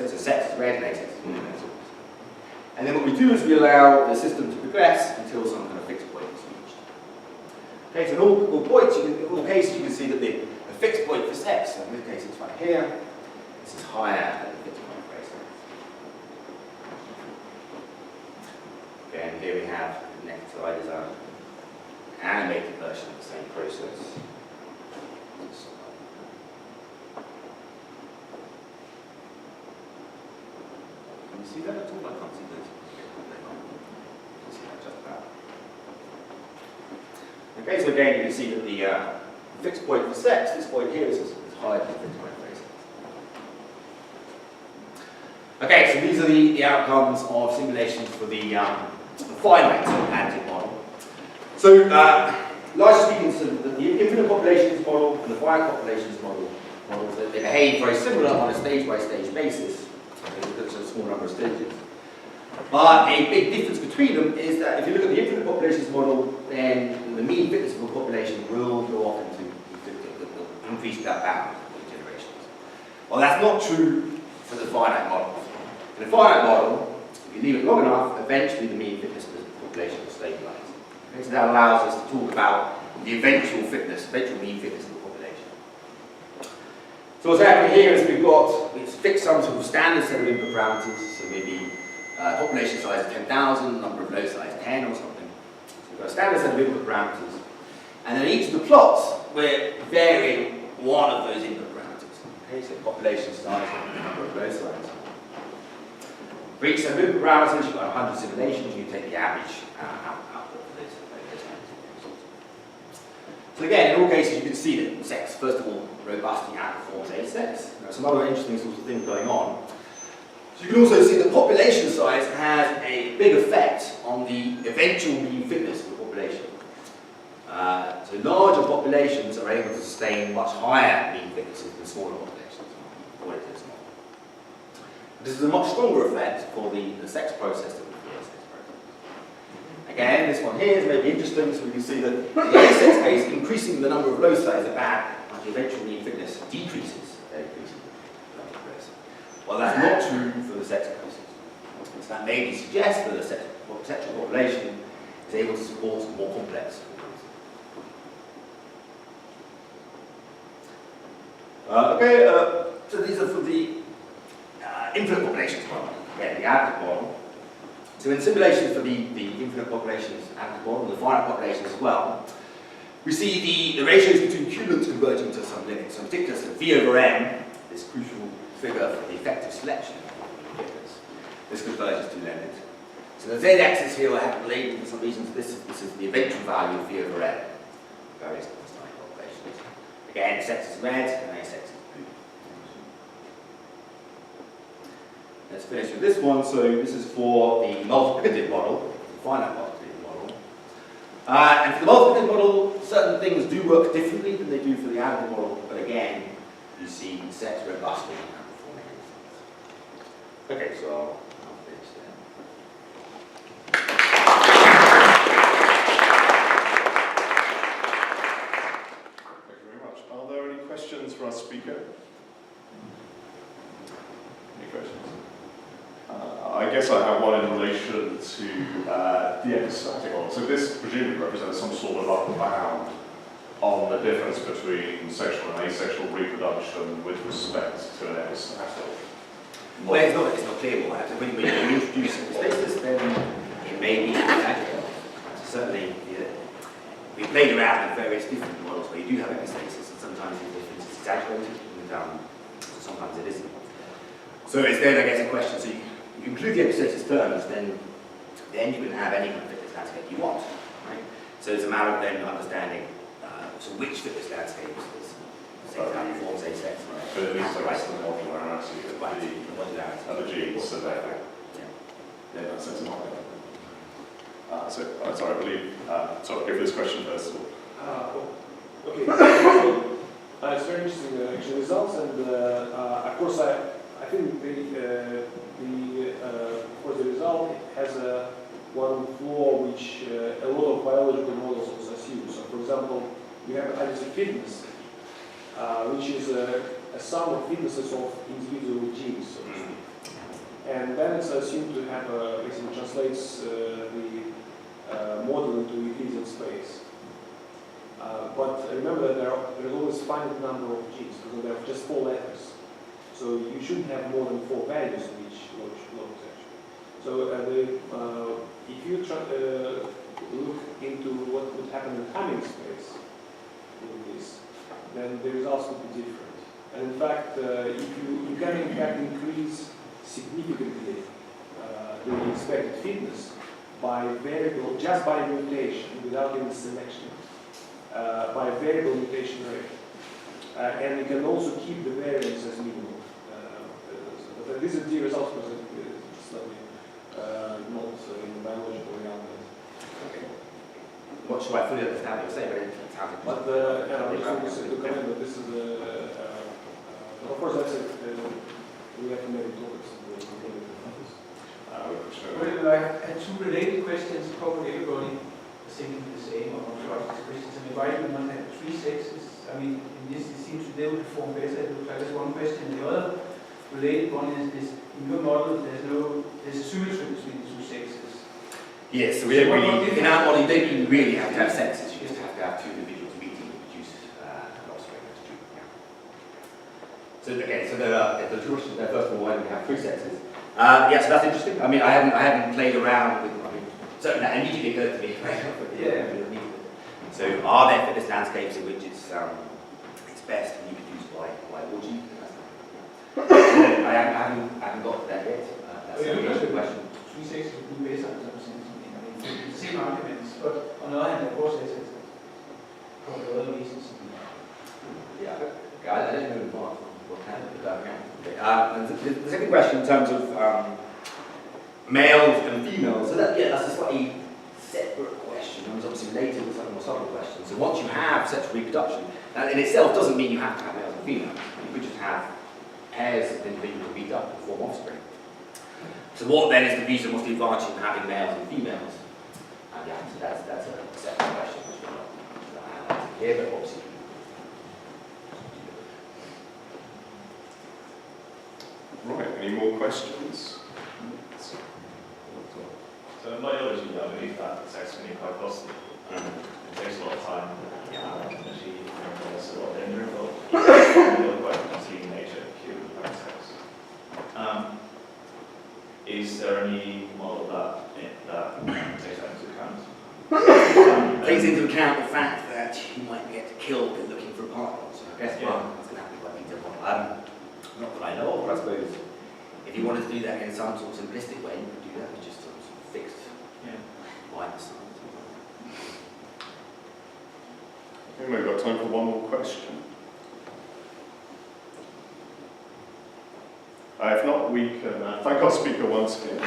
So sex is red and asexes is blue. And then what we do is we allow the system to progress until some kind of fixed point is reached. Okay, so in all points, in all cases, you can see that the fixed point for sex, so in this case it's right here, this is higher than the fixed point for asexes. Okay, and here we have, the next slide is an animated version of the same process. Can you see that at all? I can't see those. You see that just about. Okay, so again, you can see that the fixed point for sex, this point here, is higher than the fixed point for asexes. Okay, so these are the outcomes of simulations for the finite additive model. So, largely speaking, so the infinite populations model and the finite populations models, they behave very similar on a stage-by-stage basis. Because there's a small number of stages. But a big difference between them is that if you look at the infinite populations model, then the mean fitness of a population will go off into increase that bound in generations. Well, that's not true for the finite model. In the finite model, if you leave it long enough, eventually the mean fitness of the population will stabilize. Okay, so that allows us to talk about the eventual mean fitness of the population. So what's happening here is we've got, it's fixed some sort of standard set of input parameters, so maybe population size 10,000, number of loci is 10 or something. So we've got a standard set of input parameters, and then each of the plots, we're varying one of those input parameters. Okay, so population size and number of loci. For each set of input parameters, you've got 100 simulations, you take the average output for those simulations. So again, in all cases, you can see that sex, first of all, robustly outperforms Asex. There are some other interesting sorts of things going on. So you can also see that population size has a big effect on the eventual mean fitness of the population. So larger populations are able to sustain much higher mean fitnesses than smaller populations. This is a much stronger effect for the sex process than the Asex process. Again, this one here is maybe interesting, so we can see that in the Asex case, increasing the number of loci is a bad, but the eventual mean fitness decreases. Well, that's not true for the sex process. So that maybe suggests that the sexual population is able to support more complex organisms. So these are for the infinite populations model, again, the additive model. So in simulations for the infinite populations additive model, and the finite populations as well, we see the ratios between cumulants converging to some limits. So in particular, so V over M, this crucial figure for the effective selection of figures, this converges to limit. So the z-axis here I have labeled for some reasons. This is the eventual value of V over M, various finite populations. Again, sex is red and Asex is blue. Let's finish with this one. So this is for the multiplicative model, the finite multiplicative model. And for the multiplicative model, certain things do work differently than they do for the additive model, but again, you see sex robustly outperforming. Okay, so I'll finish there. Thank you very much. Are there any questions for our speaker? Any questions? I guess I have one in relation to the epistatic model. So this presumably represents some sort of upper bound on the difference between sexual and asexual reproduction with respect to an epistatic. Well, it's not clear what happens. When you introduce epistasis, then it may be exaggerated. Certainly, we played around with various different models where you do have epistasis, and sometimes the difference is exaggerated, and sometimes it isn't. So it's then, I guess, a question. So you include the epistasis terms, then you can have any kind of fitness landscape you want, right? So it's a matter of then understanding so which fitness landscape is forms Asex. But at least that's the modularity of the genes, so therefore, yeah, that's sense of sorry, I believe, sorry, give this question first of all. Okay, so, it's very interesting actual results, and of course I think of course the result has one flaw which a lot of biological models also assume. So for example, we have additive fitness, which is a sum of fitnesses of individual genes, so to speak. And then it's assumed to have basically translates the model into Euclidean space. But remember that there is always a finite number of genes, because there are just 4 letters. So you shouldn't have more than 4 values in each log actually. So if you look into what would happen in Hamming space in this, then the results would be different. And in fact, if you can in fact increase significantly the expected fitness by variable, just by mutation, without any selection, by variable mutation rate. And you can also keep the variance as minimal. But these are the results, because it's slightly not in biological reality. Okay. I'm not sure I fully understand what you're saying, but it sounds like. But I just want to comment that this is of course, that's it. We have to make topics. Well, I had 2 related questions. Probably everybody is thinking the same or not these questions. I mean, why do we not have 3 sexes? I mean, in this it seems to deal with form better. It looks like that's one question. The other related one is this: in your model, there's a symmetry between the 2 sexes. Yes, so we don't really, in our model, you don't even really have to have sexes. You just have to have 2 individuals meeting to produce an offspring. That's true. Yeah. So okay, so there are the question there. First of all, why do we have 3 sexes? Yeah, so that's interesting. I mean, I haven't played around with. I mean, so that immediately occurred to me. Yeah. So, are there fitness landscapes in which it's best to reproduce by orgy? I haven't got to that yet. That's a good question. 3 sexes would be better in some sense. I mean, the same arguments, but on the other hand, of course, there's probably other reasons. Yeah, I don't know what kind of that. And the second question in terms of males and females, so that's a slightly separate question. It was obviously related to some more subtle questions. So once you have sexual reproduction, that in itself doesn't mean you have to have males and females. You could just have pairs of individuals who meet up and form offspring. So what then is the reason, what's the advantage in having males and females? And yeah, so that's a separate question which we're not highlighting here, but obviously. Right, any more questions? So in biology, I believe that sex can be quite costly. It takes a lot of time to achieve, and there's a lot of danger involved. It's quite conceived in nature, human sex. Is there any model that takes that into account? Takes into account the fact that you might get killed in looking for a partner. So I guess that's going to happen quite detailed. Not that I know of, but I suppose if you wanted to do that in some sort of simplistic way, you could do that with just some sort of fixed minus sign. I think we've got time for one more question. If not, we can thank our speaker once again.